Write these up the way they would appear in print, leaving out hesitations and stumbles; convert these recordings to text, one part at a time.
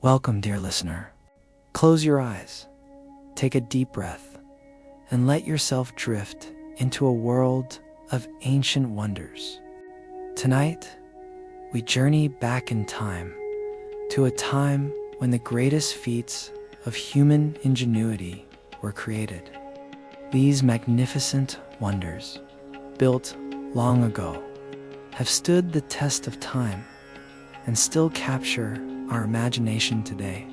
Welcome, dear listener. Close your eyes, take a deep breath, and let yourself drift into a world of ancient wonders. Tonight, we journey back in time to a time when the greatest feats of human ingenuity were created. These magnificent wonders, built long ago, have stood the test of time and still capture our imagination today.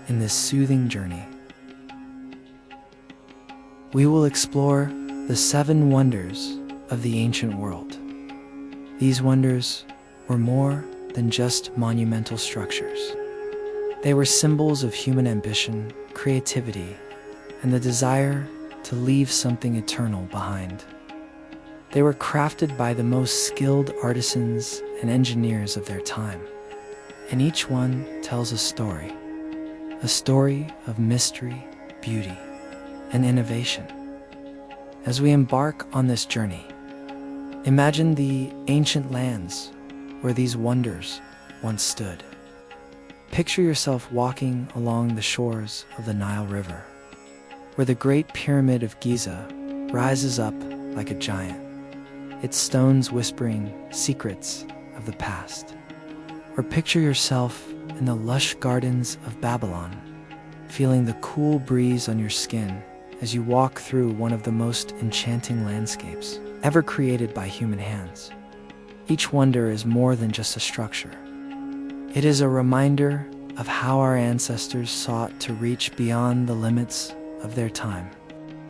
In this soothing journey, we will explore the 7 wonders of the ancient world. These wonders were more than just monumental structures. They were symbols of human ambition, creativity, and the desire to leave something eternal behind. They were crafted by the most skilled artisans and engineers of their time, and each one tells a story of mystery, beauty, and innovation. As we embark on this journey, imagine the ancient lands where these wonders once stood. Picture yourself walking along the shores of the Nile River, where the Great Pyramid of Giza rises up like a giant, its stones whispering secrets of the past. Or picture yourself in the lush gardens of Babylon, feeling the cool breeze on your skin as you walk through one of the most enchanting landscapes ever created by human hands. Each wonder is more than just a structure. It is a reminder of how our ancestors sought to reach beyond the limits of their time.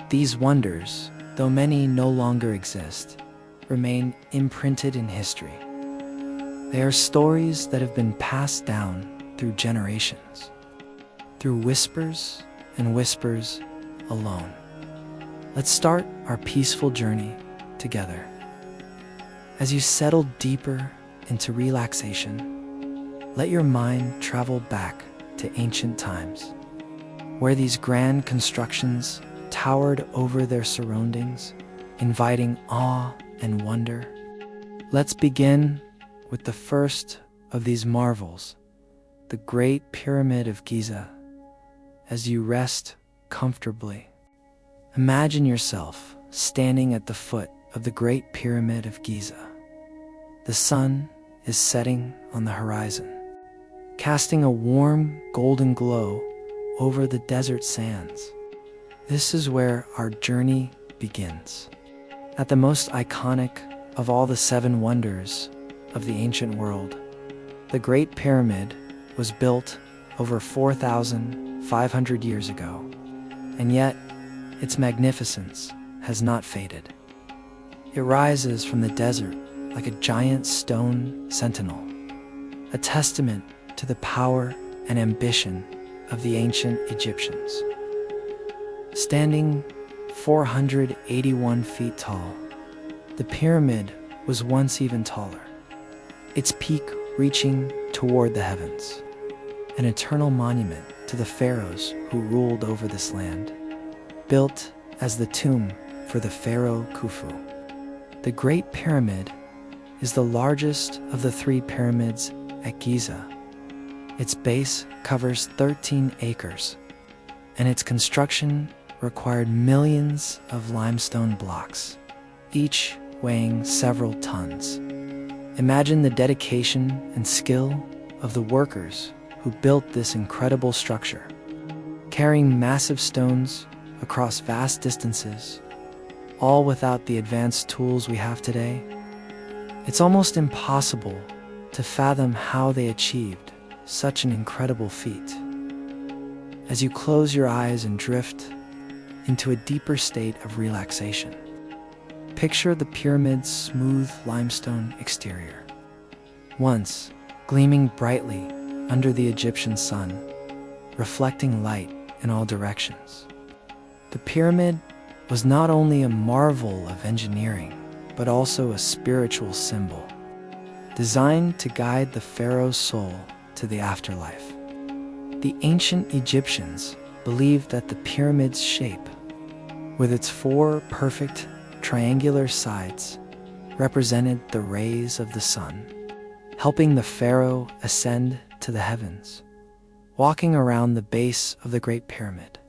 These wonders, though many no longer exist, remain imprinted in history. They are stories that have been passed down through generations, through whispers and whispers alone. Let's start our peaceful journey together. As you settle deeper into relaxation, let your mind travel back to ancient times, where these grand constructions towered over their surroundings, inviting awe and wonder. Let's begin with the first of these marvels, the Great Pyramid of Giza. As you rest comfortably, imagine yourself standing at the foot of the Great Pyramid of Giza. The sun is setting on the horizon, casting a warm golden glow over the desert sands. This is where our journey begins. At the most iconic of all the 7 wonders of the ancient world, the Great Pyramid was built over 4,500 years ago, and yet its magnificence has not faded. It rises from the desert like a giant stone sentinel, a testament to the power and ambition of the ancient Egyptians. Standing 481 feet tall, the pyramid was once even taller, its peak reaching toward the heavens, an eternal monument to the pharaohs who ruled over this land, built as the tomb for the pharaoh Khufu. The Great Pyramid is the largest of the 3 pyramids at Giza. Its base covers 13 acres, and its construction required millions of limestone blocks, each weighing several tons. Imagine the dedication and skill of the workers who built this incredible structure, carrying massive stones across vast distances, all without the advanced tools we have today. It's almost impossible to fathom how they achieved such an incredible feat. As you close your eyes and drift into a deeper state of relaxation, picture the pyramid's smooth limestone exterior, once gleaming brightly under the Egyptian sun, reflecting light in all directions. The pyramid was not only a marvel of engineering, but also a spiritual symbol, designed to guide the pharaoh's soul to the afterlife. The ancient Egyptians believed that the pyramid's shape, with its 4 perfect triangular sides, represented the rays of the sun, helping the pharaoh ascend to the heavens. walking around the base of the Great Pyramid.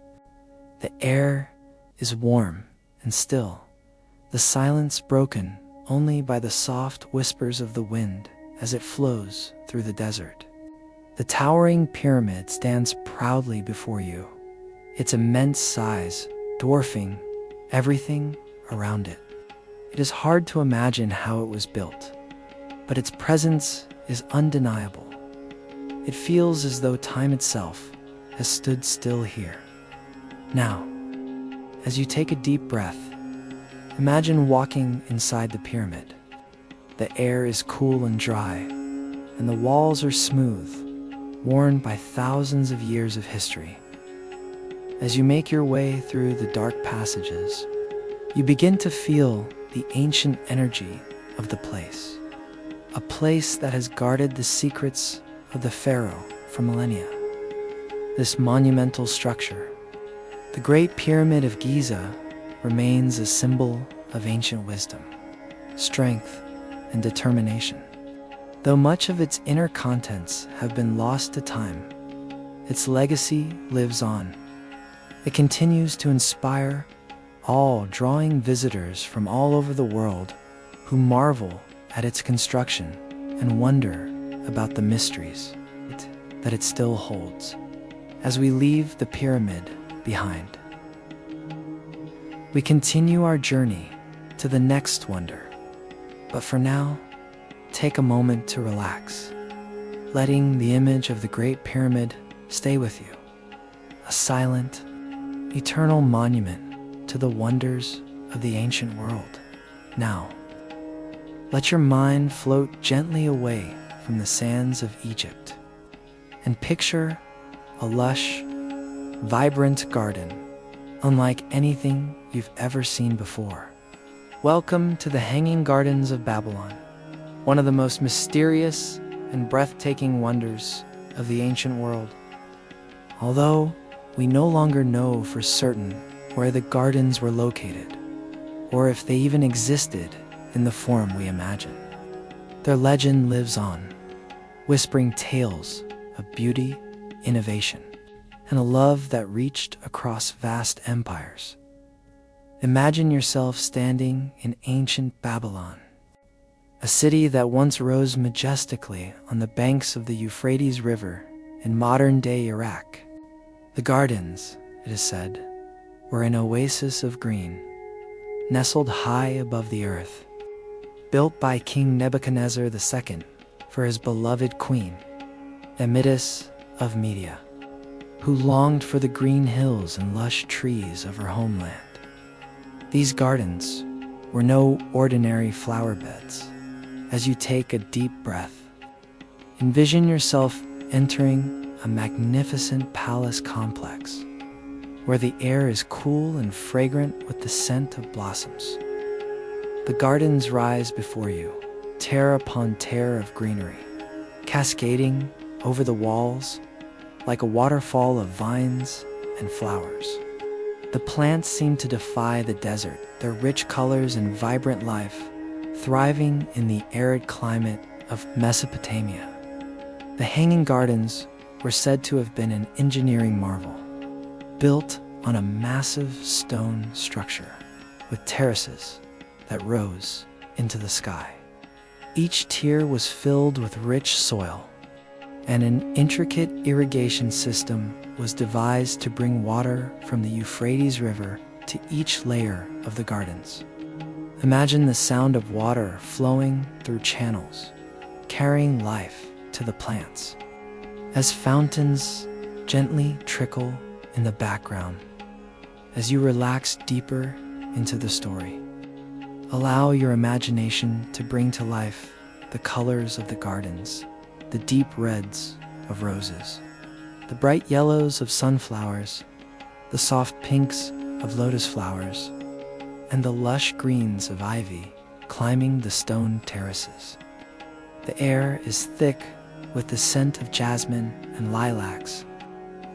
The air is warm and still, the silence broken only by the soft whispers of the wind as it flows through the desert. The towering pyramid stands proudly before you, its immense size dwarfing everything around it. It is hard to imagine how it was built, but its presence is undeniable. It feels as though time itself has stood still here. Now, as you take a deep breath, imagine walking inside the pyramid. The air is cool and dry, and the walls are smooth, worn by thousands of years of history. As you make your way through the dark passages, you begin to feel the ancient energy of the place, a place that has guarded the secrets of the pharaoh for millennia. This monumental structure, the Great Pyramid of Giza, remains a symbol of ancient wisdom, strength, and determination. Though much of its inner contents have been lost to time, its legacy lives on. It continues to inspire all, drawing visitors from all over the world who marvel at its construction and wonder about the mysteries that it still holds. As we leave the pyramid behind, we continue our journey to the next wonder. But for now, take a moment to relax, letting the image of the Great Pyramid stay with you, a silent, eternal monument to the wonders of the ancient world. Now, let your mind float gently away from the sands of Egypt and picture a lush, vibrant garden unlike anything you've ever seen before. Welcome to the Hanging Gardens of Babylon, one of the most mysterious and breathtaking wonders of the ancient world. Although we no longer know for certain where the gardens were located, or if they even existed in the form we imagine, their legend lives on, whispering tales of beauty, innovation, and a love that reached across vast empires. Imagine yourself standing in ancient Babylon, a city that once rose majestically on the banks of the Euphrates River in modern-day Iraq. The gardens, it is said, were an oasis of green, nestled high above the earth, built by King Nebuchadnezzar II for his beloved queen, Amidis of Media, who longed for the green hills and lush trees of her homeland. These gardens were no ordinary flower beds. As you take a deep breath, envision yourself entering a magnificent palace complex where the air is cool and fragrant with the scent of blossoms. The gardens rise before you, tier upon tier of greenery, cascading over the walls like a waterfall of vines and flowers. The plants seem to defy the desert, their rich colors and vibrant life thriving in the arid climate of Mesopotamia. The Hanging Gardens were said to have been an engineering marvel, built on a massive stone structure with terraces that rose into the sky. Each tier was filled with rich soil, and an intricate irrigation system was devised to bring water from the Euphrates River to each layer of the gardens. Imagine the sound of water flowing through channels, carrying life to the plants, as fountains gently trickle in the background. As you relax deeper into the story, allow your imagination to bring to life the colors of the gardens, the deep reds of roses, the bright yellows of sunflowers, the soft pinks of lotus flowers, and the lush greens of ivy climbing the stone terraces. The air is thick with the scent of jasmine and lilacs,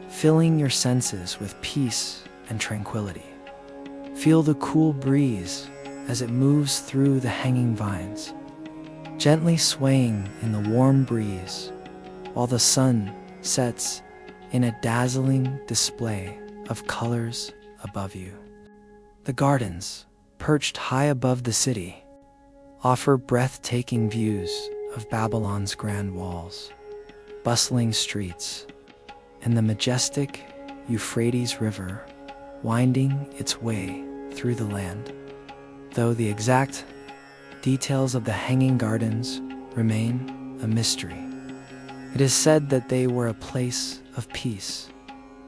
filling your senses with peace and tranquility. Feel the cool breeze as it moves through the hanging vines, gently swaying in the warm breeze, while the sun sets in a dazzling display of colors above you. The gardens, perched high above the city, offer breathtaking views of Babylon's grand walls, bustling streets, and the majestic Euphrates River winding its way through the land. Though the exact details of the Hanging Gardens remain a mystery, it is said that they were a place of peace,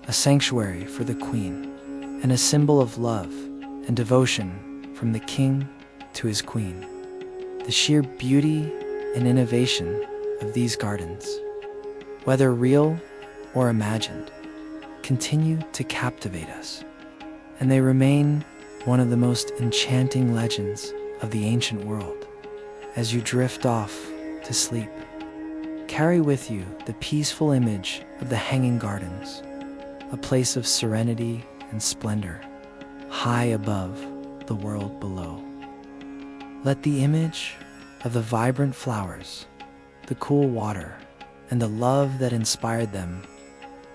a sanctuary for the queen, and a symbol of love and devotion from the king to his queen. The sheer beauty and innovation of these gardens, whether real or imagined, continue to captivate us, and they remain one of the most enchanting legends of the ancient world. As you drift off to sleep, carry with you the peaceful image of the Hanging Gardens, a place of serenity and splendor, high above the world below. Let the image of the vibrant flowers, the cool water, and the love that inspired them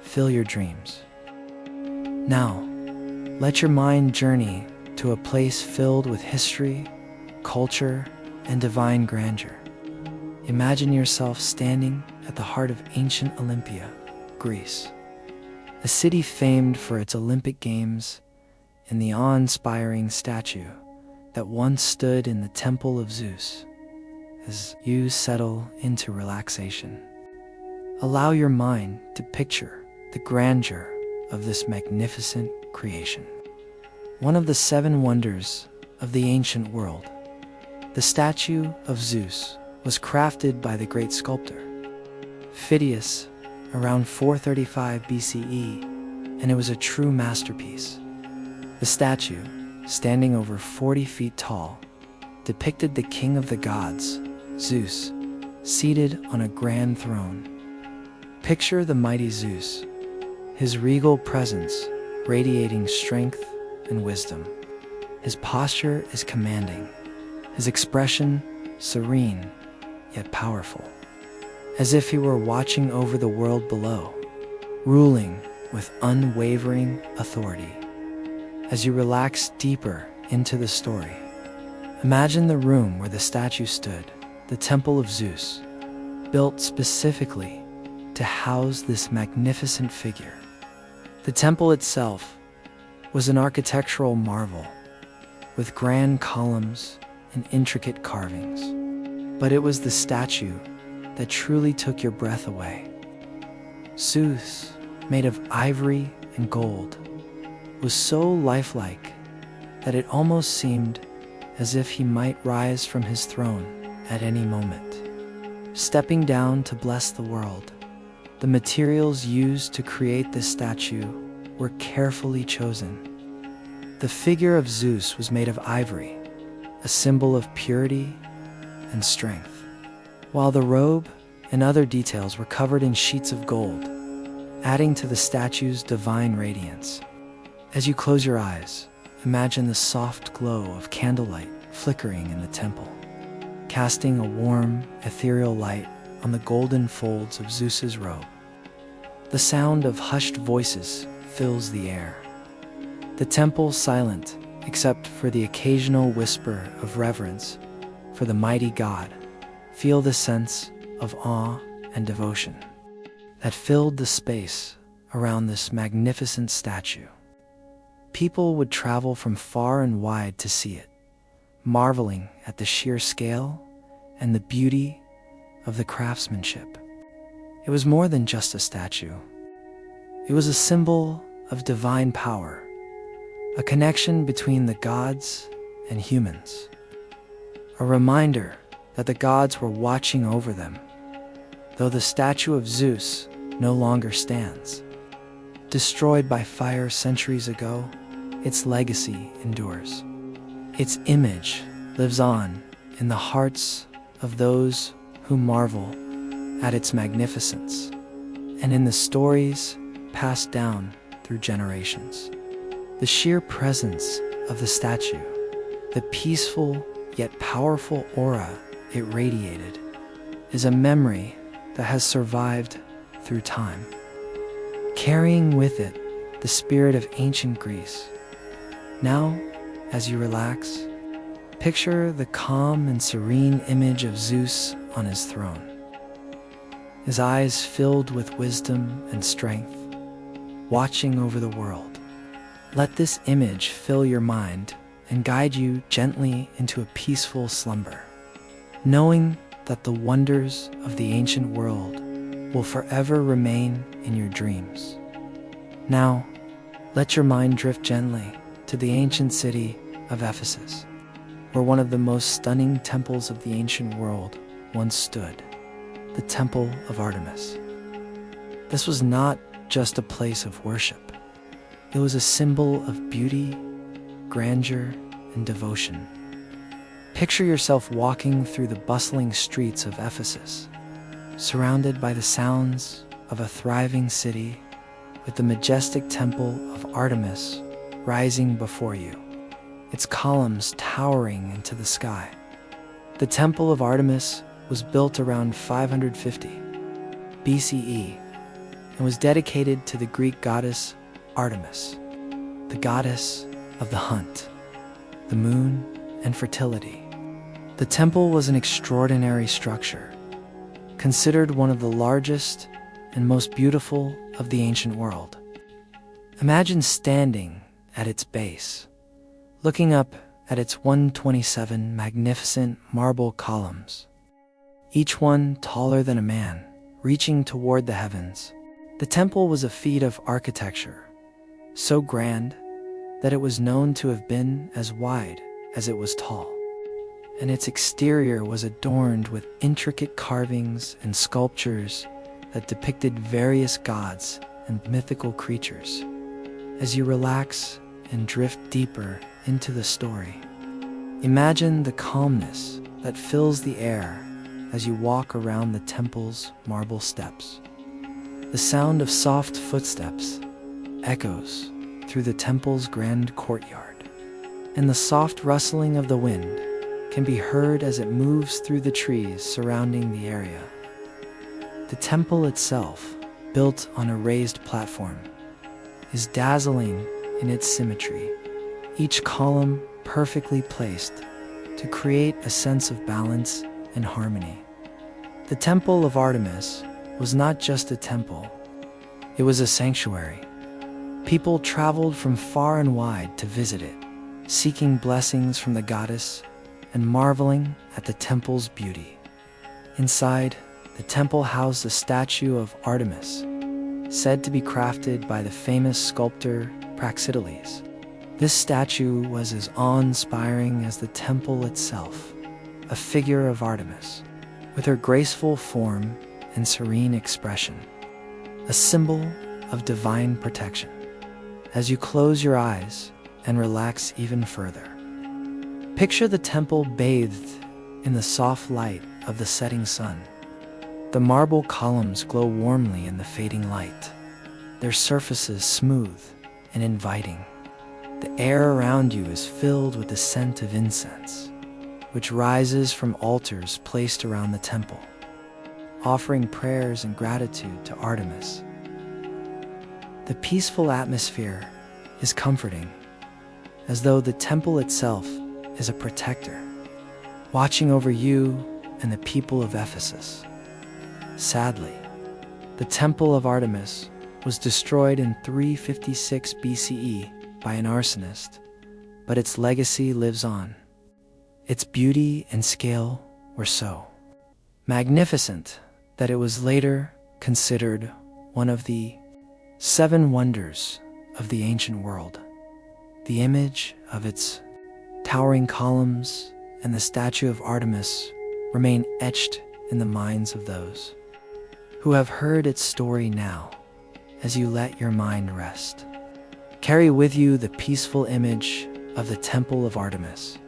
fill your dreams. Now, let your mind journey to a place filled with history, culture, and divine grandeur. Imagine yourself standing at the heart of ancient Olympia, Greece, a city famed for its Olympic Games and the awe-inspiring statue that once stood in the Temple of Zeus. As you settle into relaxation, allow your mind to picture the grandeur of this magnificent creation. One of the 7 wonders of the ancient world, the statue of Zeus was crafted by the great sculptor Phidias around 435 BCE, and it was a true masterpiece. The statue, standing over 40 feet tall, depicted the king of the gods, Zeus, seated on a grand throne. Picture the mighty Zeus, his regal presence radiating strength and wisdom. His posture is commanding, his expression serene yet powerful, as if he were watching over the world below, ruling with unwavering authority. As you relax deeper into the story, imagine the room where the statue stood, the Temple of Zeus, built specifically to house this magnificent figure. The temple itself was an architectural marvel, with grand columns and intricate carvings. But it was the statue that truly took your breath away. Zeus, made of ivory and gold, was so lifelike that it almost seemed as if he might rise from his throne at any moment. Stepping down to bless the world, the materials used to create this statue were carefully chosen. The figure of Zeus was made of ivory, a symbol of purity and strength, while the robe and other details were covered in sheets of gold, adding to the statue's divine radiance. As you close your eyes, imagine the soft glow of candlelight flickering in the temple, casting a warm, ethereal light on the golden folds of Zeus's robe. The sound of hushed voices fills the air, the temple silent except for the occasional whisper of reverence for the mighty god. Feel the sense of awe and devotion that filled the space around this magnificent statue. People would travel from far and wide to see it, marveling at the sheer scale and the beauty of the craftsmanship. It was more than just a statue. It was a symbol of divine power, a connection between the gods and humans, a reminder that the gods were watching over them. Though the statue of Zeus no longer stands, destroyed by fire centuries ago, its legacy endures. Its image lives on in the hearts of those who marvel at its magnificence, and in the stories passed down through generations. The sheer presence of the statue, the peaceful yet powerful aura it radiated, is a memory that has survived through time, carrying with it the spirit of ancient Greece. Now, as you relax, picture the calm and serene image of Zeus on his throne, his eyes filled with wisdom and strength, watching over the world. Let this image fill your mind and guide you gently into a peaceful slumber, knowing that the wonders of the ancient world will forever remain in your dreams. Now, let your mind drift gently to the ancient city of Ephesus, where one of the most stunning temples of the ancient world once stood, the Temple of Artemis. This was not just a place of worship. It was a symbol of beauty, grandeur, and devotion. Picture yourself walking through the bustling streets of Ephesus, surrounded by the sounds of a thriving city, with the majestic temple of Artemis rising before you, its columns towering into the sky. The Temple of Artemis was built around 550 BCE and was dedicated to the Greek goddess Artemis, the goddess of the hunt, the moon, and fertility. The temple was an extraordinary structure, considered one of the largest and most beautiful of the ancient world. Imagine standing at its base, looking up at its 127 magnificent marble columns, each one taller than a man, reaching toward the heavens. The temple was a feat of architecture, so grand that it was known to have been as wide as it was tall, and its exterior was adorned with intricate carvings and sculptures that depicted various gods and mythical creatures. As you relax and drift deeper into the story, imagine the calmness that fills the air as you walk around the temple's marble steps. The sound of soft footsteps echoes through the temple's grand courtyard, and the soft rustling of the wind can be heard as it moves through the trees surrounding the area. The temple itself, built on a raised platform, is dazzling in its symmetry, each column perfectly placed to create a sense of balance and harmony. The Temple of Artemis was not just a temple, it was a sanctuary. People traveled from far and wide to visit it, seeking blessings from the goddess and marveling at the temple's beauty. Inside, the temple housed a statue of Artemis, said to be crafted by the famous sculptor Praxiteles. This statue was as awe-inspiring as the temple itself, a figure of Artemis, with her graceful form and serene expression, a symbol of divine protection. As you close your eyes and relax even further, picture the temple bathed in the soft light of the setting sun. The marble columns glow warmly in the fading light, their surfaces smooth and inviting. The air around you is filled with the scent of incense, which rises from altars placed around the temple, offering prayers and gratitude to Artemis. The peaceful atmosphere is comforting, as though the temple itself is a protector, watching over you and the people of Ephesus. Sadly, the Temple of Artemis was destroyed in 356 BCE by an arsonist, but its legacy lives on. Its beauty and scale were so magnificent that it was later considered one of the 7 wonders of the ancient world. The image of its towering columns and the statue of Artemis remain etched in the minds of those who have heard its story. Now, as you let your mind rest, carry with you the peaceful image of the Temple of Artemis,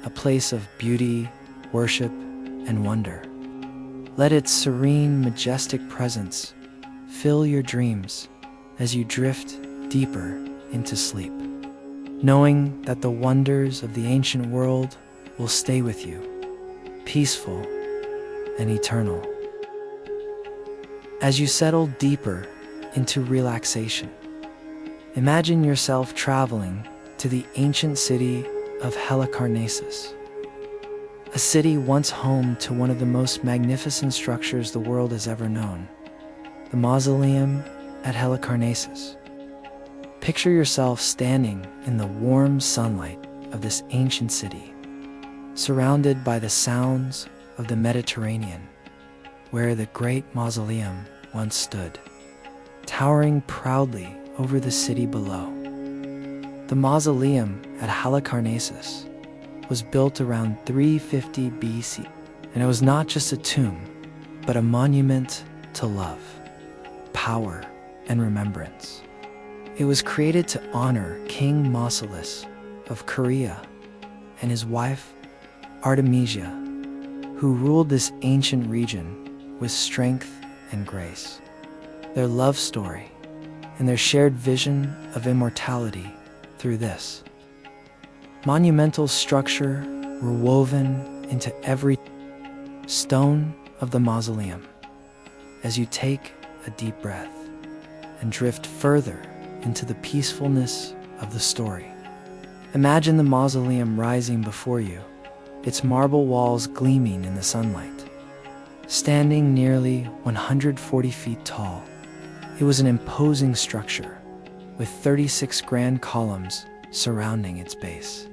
a place of beauty, worship, and wonder. Let its serene, majestic presence fill your dreams as you drift deeper into sleep, knowing that the wonders of the ancient world will stay with you, peaceful and eternal. As you settle deeper into relaxation. Imagine yourself traveling to the ancient city of Halicarnassus, a city once home to one of the most magnificent structures the world has ever known, the mausoleum at Halicarnassus. Picture yourself standing in the warm sunlight of this ancient city, surrounded by the sounds of the Mediterranean, where the great mausoleum once stood, towering proudly over the city below. The mausoleum at Halicarnassus was built around 350 BC, and it was not just a tomb, but a monument to love, power, and remembrance. It was created to honor King Mausolus of Korea and his wife Artemisia, who ruled this ancient region with strength and grace. Their love story and their shared vision of immortality through this monumental structure were woven into every stone of the mausoleum. As you take a deep breath and drift further into the peacefulness of the story, imagine the mausoleum rising before you, its marble walls gleaming in the sunlight. Standing nearly 140 feet tall, it was an imposing structure with 36 grand columns surrounding its base.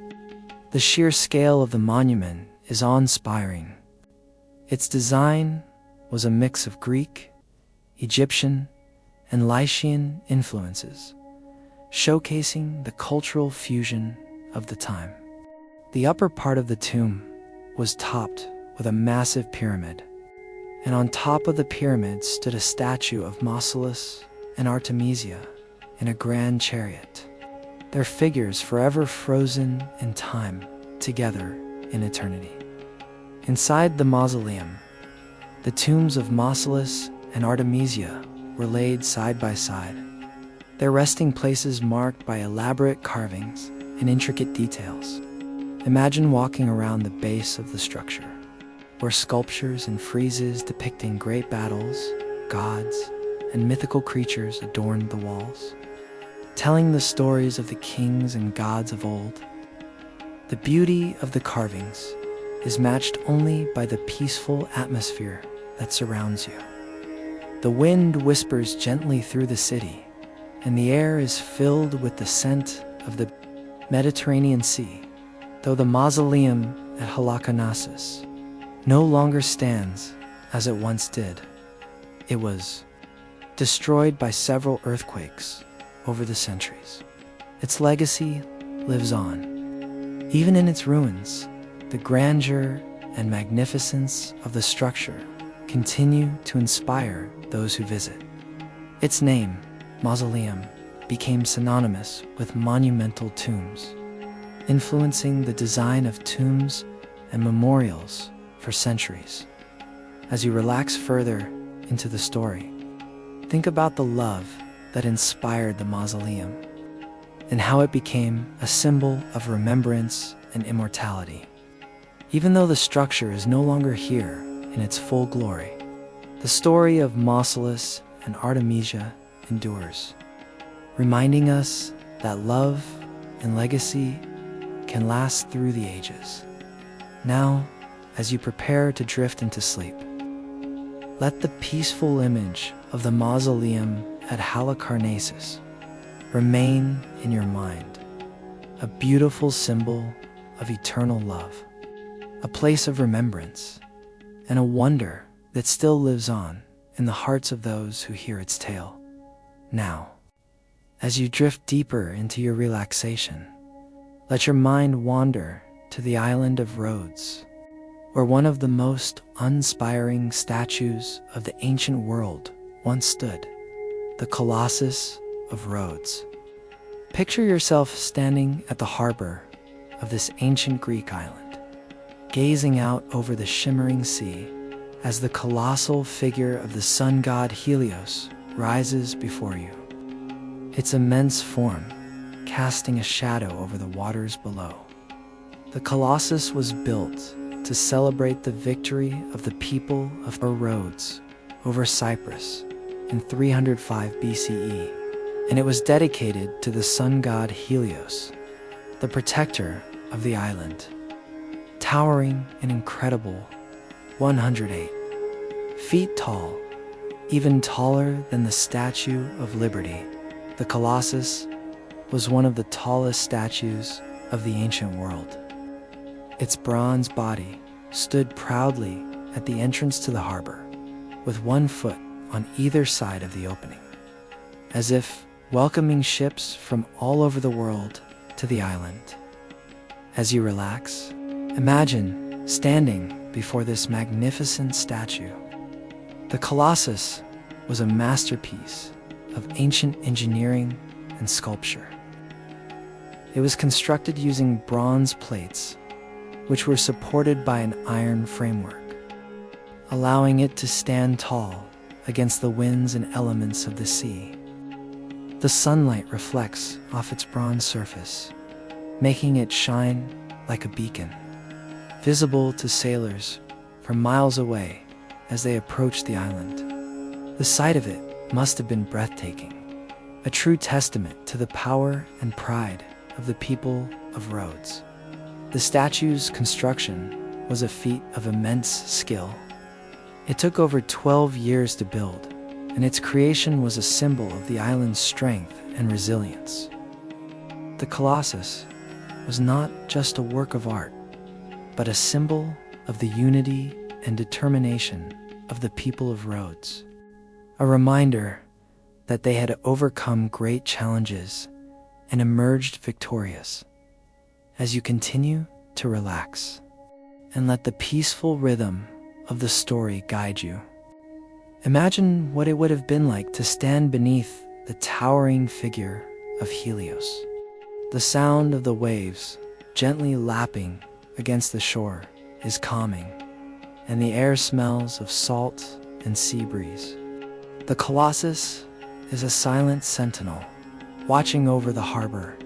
The sheer scale of the monument is awe-inspiring. Its design was a mix of Greek, Egyptian, and Lycian influences, showcasing the cultural fusion of the time. The upper part of the tomb was topped with a massive pyramid, and on top of the pyramid stood a statue of Mausolus and Artemisia in a grand chariot, their figures forever frozen in time together in eternity. Inside the mausoleum, the tombs of Mausolus and Artemisia were laid side by side, their resting places marked by elaborate carvings and intricate details. Imagine walking around the base of the structure, where sculptures and friezes depicting great battles, gods, and mythical creatures adorned the walls, telling the stories of the kings and gods of old. The beauty of the carvings is matched only by the peaceful atmosphere that surrounds you. The wind whispers gently through the city, and the air is filled with the scent of the Mediterranean Sea. Though the mausoleum at Halicarnassus no longer stands as it once did, it was destroyed by several earthquakes over the centuries. Its legacy lives on. Even in its ruins, the grandeur and magnificence of the structure continue to inspire those who visit. Its name, mausoleum, became synonymous with monumental tombs, influencing the design of tombs and memorials for centuries. As you relax further into the story, think about the love that inspired the mausoleum and how it became a symbol of remembrance and immortality. Even though the structure is no longer here in its full glory, the story of Mausolus and Artemisia endures, reminding us that love and legacy can last through the ages. Now, as you prepare to drift into sleep, let the peaceful image of the mausoleum at Halicarnassus remain in your mind, a beautiful symbol of eternal love, a place of remembrance, and a wonder that still lives on in the hearts of those who hear its tale. Now, as you drift deeper into your relaxation, let your mind wander to the island of Rhodes, where one of the most uninspiring statues of the ancient world once stood, the Colossus of Rhodes. Picture yourself standing at the harbor of this ancient Greek island, gazing out over the shimmering sea as the colossal figure of the sun god Helios rises before you, its immense form casting a shadow over the waters below. The Colossus was built to celebrate the victory of the people of Rhodes over Cyprus in 305 BCE, and it was dedicated to the sun god Helios, the protector of the island. Towering an incredible 108 feet tall, even taller than the Statue of Liberty, the Colossus was one of the tallest statues of the ancient world. Its bronze body stood proudly at the entrance to the harbor, with one foot on either side of the opening, as if welcoming ships from all over the world to the island. As you relax, imagine standing before this magnificent statue. The Colossus was a masterpiece of ancient engineering and sculpture. It was constructed using bronze plates, which were supported by an iron framework, allowing it to stand tall against the winds and elements of the sea. The sunlight reflects off its bronze surface, making it shine like a beacon, visible to sailors from miles away as they approached the island. The sight of it must have been breathtaking, a true testament to the power and pride of the people of Rhodes. The statue's construction was a feat of immense skill. It took over 12 years to build, and its creation was a symbol of the island's strength and resilience. The Colossus was not just a work of art, but a symbol of the unity and determination of the people of Rhodes, a reminder that they had overcome great challenges and emerged victorious. As you continue to relax and let the peaceful rhythm of the story guide you, imagine what it would have been like to stand beneath the towering figure of Helios. The sound of the waves gently lapping against the shore is calming, and the air smells of salt and sea breeze. The Colossus is a silent sentinel, watching over the harbor,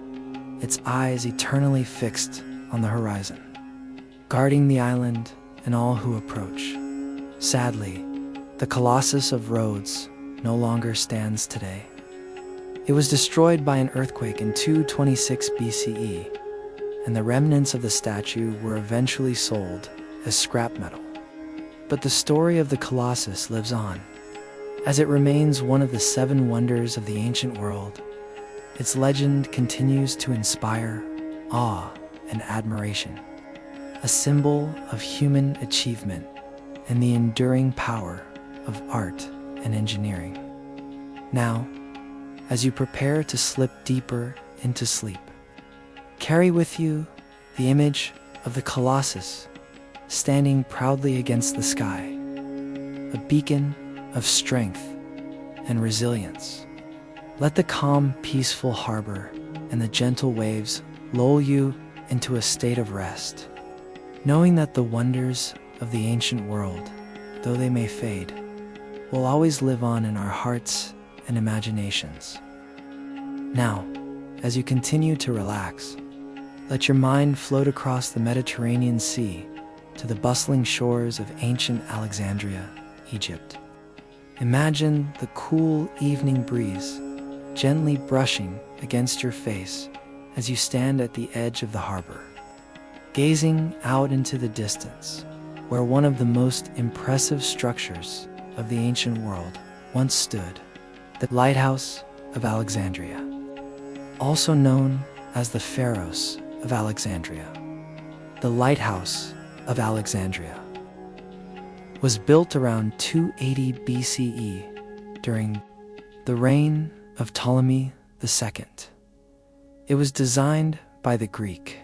its eyes eternally fixed on the horizon, guarding the island and all who approach. Sadly, the Colossus of Rhodes no longer stands today. It was destroyed by an earthquake in 226 BCE, and the remnants of the statue were eventually sold as scrap metal. But the story of the Colossus lives on, as it remains one of the 7 wonders of the ancient world. Its legend continues to inspire awe and admiration, a symbol of human achievement and the enduring power of art and engineering. Now, as you prepare to slip deeper into sleep, carry with you the image of the Colossus standing proudly against the sky, a beacon of strength and resilience. Let the calm, peaceful harbor and the gentle waves lull you into a state of rest, knowing that the wonders of the ancient world, though they may fade, will always live on in our hearts and imaginations. Now, as you continue to relax, let your mind float across the Mediterranean Sea to the bustling shores of ancient Alexandria, Egypt. Imagine the cool evening breeze gently brushing against your face as you stand at the edge of the harbor, gazing out into the distance, where one of the most impressive structures of the ancient world once stood, the Lighthouse of Alexandria, also known as the Pharos of Alexandria. The Lighthouse of Alexandria was built around 280 BCE during the reign of Ptolemy II. It was designed by the Greek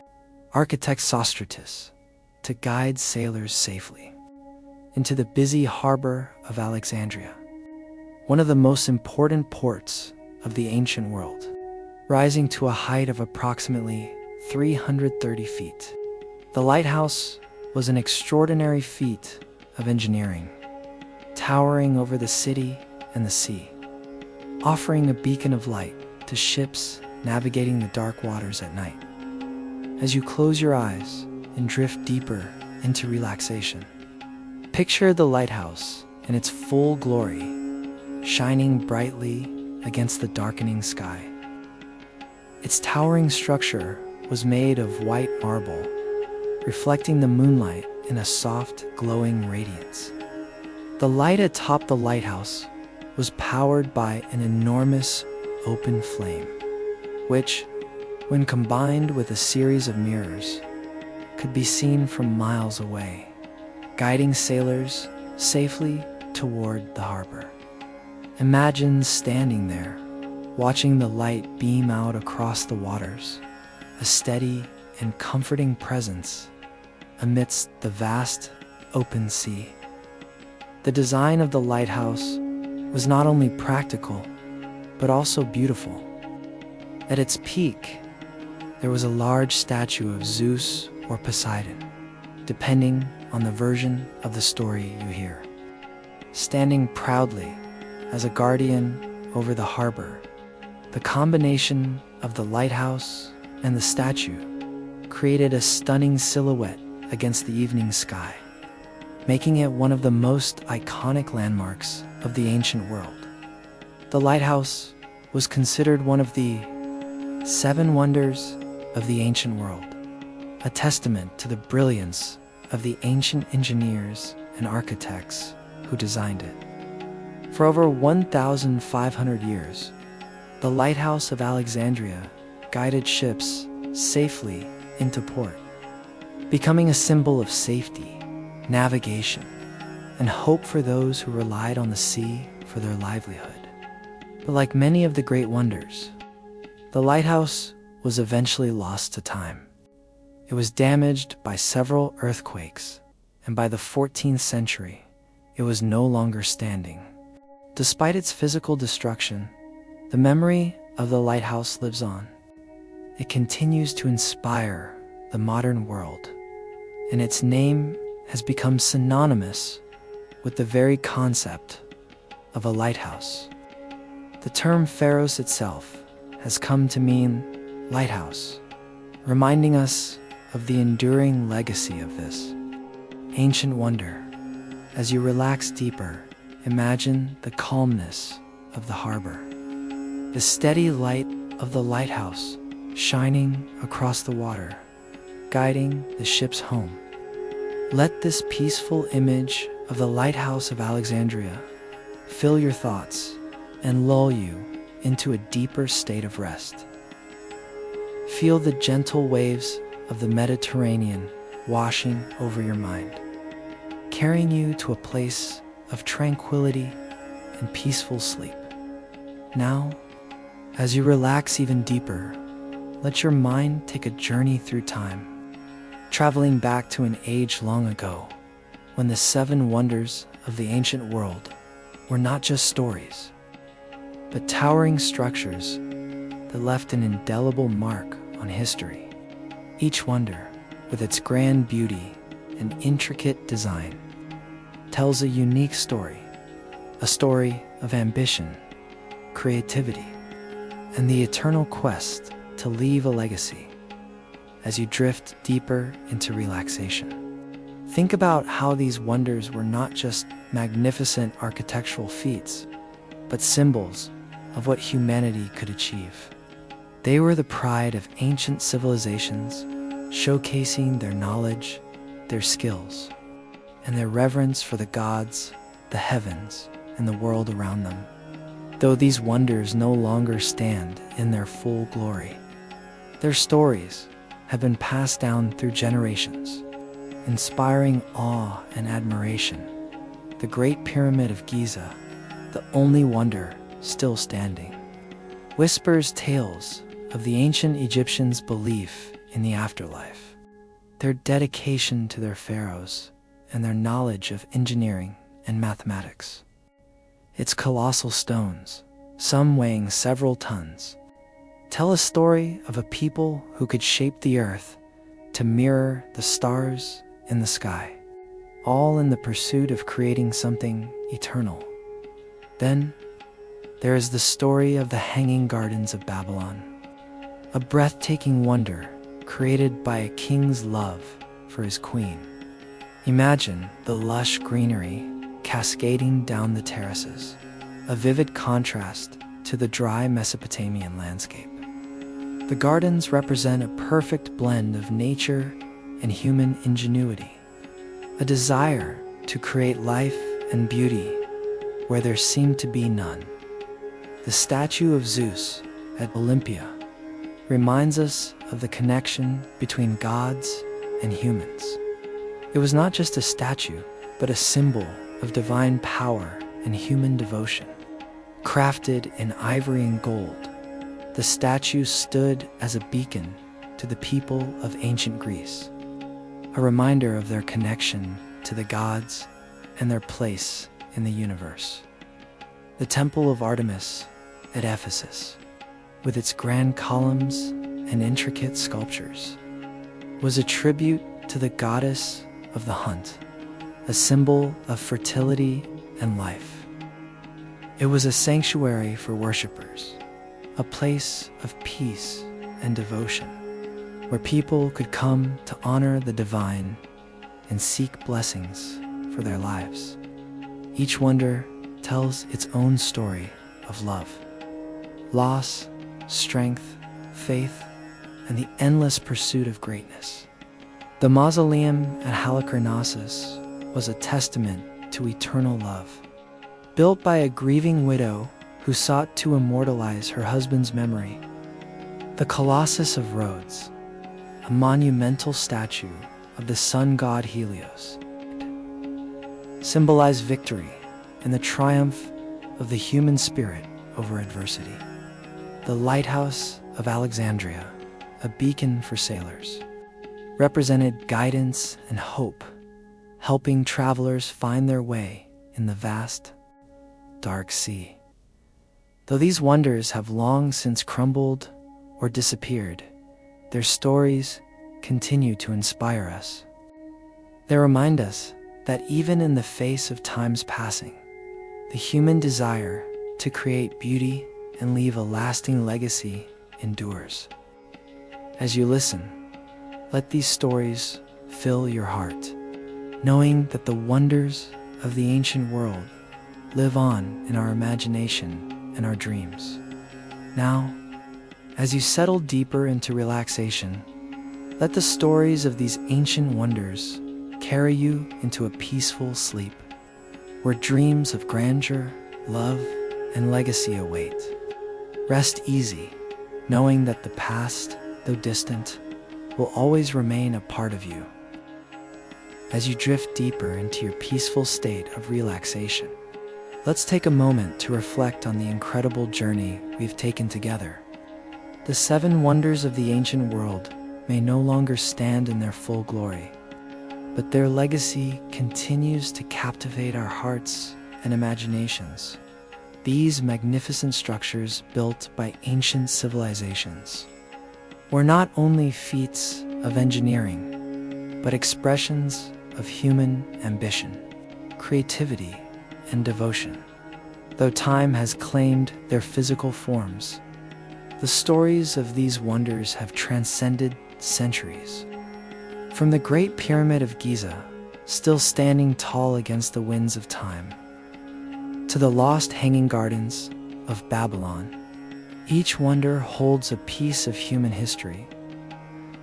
architect Sostratus to guide sailors safely into the busy harbor of Alexandria, one of the most important ports of the ancient world, rising to a height of approximately 330 feet. The lighthouse was an extraordinary feat of engineering, towering over the city and the sea, offering a beacon of light to ships navigating the dark waters at night. As you close your eyes and drift deeper into relaxation, picture the lighthouse in its full glory, shining brightly against the darkening sky. Its towering structure was made of white marble, reflecting the moonlight in a soft, glowing radiance. The light atop the lighthouse was powered by an enormous open flame, which, when combined with a series of mirrors, could be seen from miles away, guiding sailors safely toward the harbor. Imagine standing there, watching the light beam out across the waters, a steady and comforting presence amidst the vast open sea. The design of the lighthouse was not only practical, but also beautiful. At its peak, there was a large statue of Zeus or Poseidon, depending on the version of the story you hear, standing proudly as a guardian over the harbor. The combination of the lighthouse and the statue created a stunning silhouette against the evening sky, making it one of the most iconic landmarks of the ancient world. The lighthouse was considered one of the 7 wonders of the ancient world, a testament to the brilliance of the ancient engineers and architects who designed it. For over 1,500 years, the Lighthouse of Alexandria guided ships safely into port, becoming a symbol of safety, navigation, and hope for those who relied on the sea for their livelihood. But like many of the great wonders, the lighthouse was eventually lost to time. It was damaged by several earthquakes, and by the 14th century, it was no longer standing. Despite its physical destruction, the memory of the lighthouse lives on. It continues to inspire the modern world, and its name has become synonymous with the very concept of a lighthouse. The term Pharos itself has come to mean lighthouse, reminding us of the enduring legacy of this ancient wonder. As you relax deeper, imagine the calmness of the harbor, the steady light of the lighthouse shining across the water, guiding the ships home. Let this peaceful image of the Lighthouse of Alexandria fill your thoughts and lull you into a deeper state of rest. Feel the gentle waves of the Mediterranean washing over your mind, carrying you to a place of tranquility and peaceful sleep. Now, as you relax even deeper, let your mind take a journey through time, traveling back to an age long ago when the 7 wonders of the ancient world were not just stories, but towering structures that left an indelible mark on history. Each wonder, with its grand beauty and intricate design, tells a unique story, a story of ambition, creativity, and the eternal quest to leave a legacy. As you drift deeper into relaxation, think about how these wonders were not just magnificent architectural feats, but symbols of what humanity could achieve. They were the pride of ancient civilizations, showcasing their knowledge, their skills, and their reverence for the gods, the heavens, and the world around them. Though these wonders no longer stand in their full glory, their stories have been passed down through generations, inspiring awe and admiration. The Great Pyramid of Giza, the only wonder still standing, whispers tales of the ancient Egyptians' belief in the afterlife, their dedication to their pharaohs, and their knowledge of engineering and mathematics. Its colossal stones, some weighing several tons, tell a story of a people who could shape the earth to mirror the stars in the sky, all in the pursuit of creating something eternal. Then, there is the story of the Hanging Gardens of Babylon, a breathtaking wonder created by a king's love for his queen. Imagine the lush greenery cascading down the terraces, a vivid contrast to the dry Mesopotamian landscape. The gardens represent a perfect blend of nature and human ingenuity, a desire to create life and beauty where there seemed to be none. The statue of Zeus at Olympia reminds us of the connection between gods and humans. It was not just a statue, but a symbol of divine power and human devotion. Crafted in ivory and gold, the statue stood as a beacon to the people of ancient Greece, a reminder of their connection to the gods and their place in the universe. The Temple of Artemis at Ephesus, with its grand columns and intricate sculptures, was a tribute to the goddess of the hunt, a symbol of fertility and life. It was a sanctuary for worshippers, a place of peace and devotion, where people could come to honor the divine and seek blessings for their lives. Each wonder tells its own story of love, loss, strength, faith, and the endless pursuit of greatness. The mausoleum at Halicarnassus was a testament to eternal love. Built by a grieving widow who sought to immortalize her husband's memory, the Colossus of Rhodes, a monumental statue of the sun god Helios, symbolized victory and the triumph of the human spirit over adversity. The Lighthouse of Alexandria, a beacon for sailors, represented guidance and hope, helping travelers find their way in the vast, dark sea. Though these wonders have long since crumbled or disappeared, their stories continue to inspire us. They remind us that even in the face of time's passing, the human desire to create beauty and leave a lasting legacy endures. As you listen, let these stories fill your heart, knowing that the wonders of the ancient world live on in our imagination and our dreams. Now, as you settle deeper into relaxation, let the stories of these ancient wonders carry you into a peaceful sleep, where dreams of grandeur, love, and legacy await. Rest easy, knowing that the past, though distant, will always remain a part of you. As you drift deeper into your peaceful state of relaxation, let's take a moment to reflect on the incredible journey we've taken together. The 7 wonders of the ancient world may no longer stand in their full glory, but their legacy continues to captivate our hearts and imaginations. These magnificent structures built by ancient civilizations were not only feats of engineering, but expressions of human ambition, creativity, and devotion. Though time has claimed their physical forms, the stories of these wonders have transcended centuries. From the Great Pyramid of Giza, still standing tall against the winds of time, to the lost hanging gardens of Babylon, each wonder holds a piece of human history,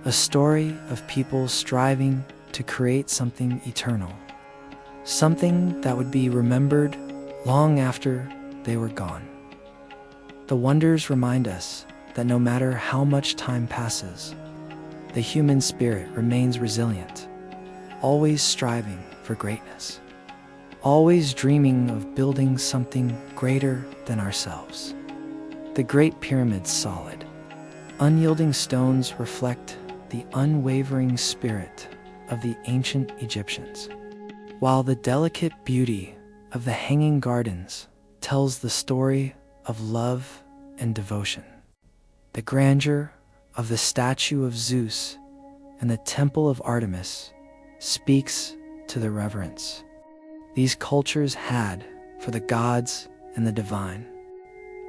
a story of people striving to create something eternal, something that would be remembered long after they were gone. The wonders remind us that no matter how much time passes, the human spirit remains resilient, always striving for greatness, always dreaming of building something greater than ourselves. The Great Pyramid's solid, unyielding stones reflect the unwavering spirit of the ancient Egyptians, while the delicate beauty of the hanging gardens tells the story of love and devotion. The grandeur of the statue of Zeus and the Temple of Artemis speaks to the reverence these cultures had for the gods and the divine,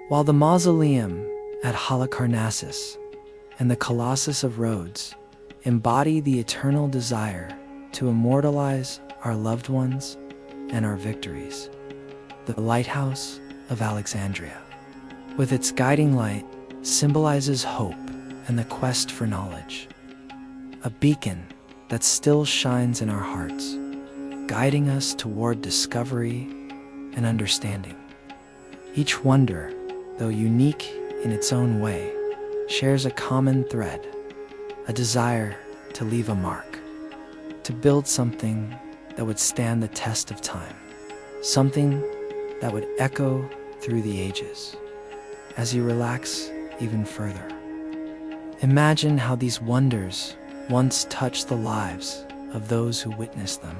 while the mausoleum at Halicarnassus and the Colossus of Rhodes embody the eternal desire to immortalize our loved ones and our victories. The Lighthouse of Alexandria, with its guiding light, symbolizes hope and the quest for knowledge. A beacon that still shines in our hearts, guiding us toward discovery and understanding. Each wonder, though unique in its own way, shares a common thread, a desire to leave a mark, to build something that would stand the test of time, something that would echo through the ages. As you relax even further, imagine how these wonders once touched the lives of those who witnessed them.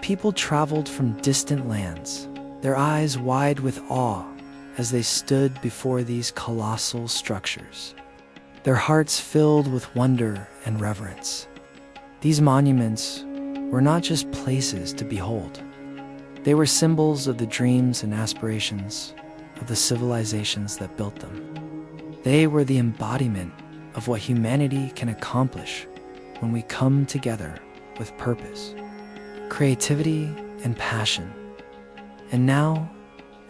People traveled from distant lands, their eyes wide with awe as they stood before these colossal structures, their hearts filled with wonder and reverence. These monuments were not just places to behold. They were symbols of the dreams and aspirations of the civilizations that built them. They were the embodiment of what humanity can accomplish when we come together with purpose, creativity, and passion. And now,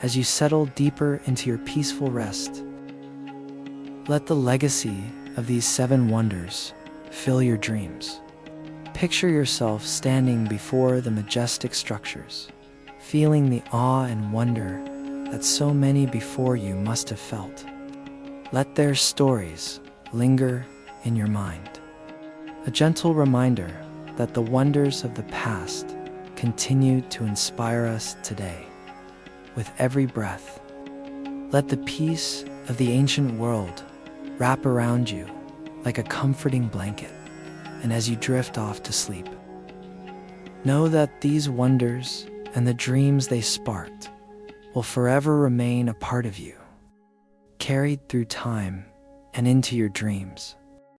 as you settle deeper into your peaceful rest, let the legacy of these 7 wonders fill your dreams. Picture yourself standing before the majestic structures, feeling the awe and wonder that so many before you must have felt. Let their stories linger in your mind, a gentle reminder that the wonders of the past continue to inspire us today. With every breath, let the peace of the ancient world wrap around you like a comforting blanket, and as you drift off to sleep, know that these wonders and the dreams they sparked will forever remain a part of you, carried through time and into your dreams.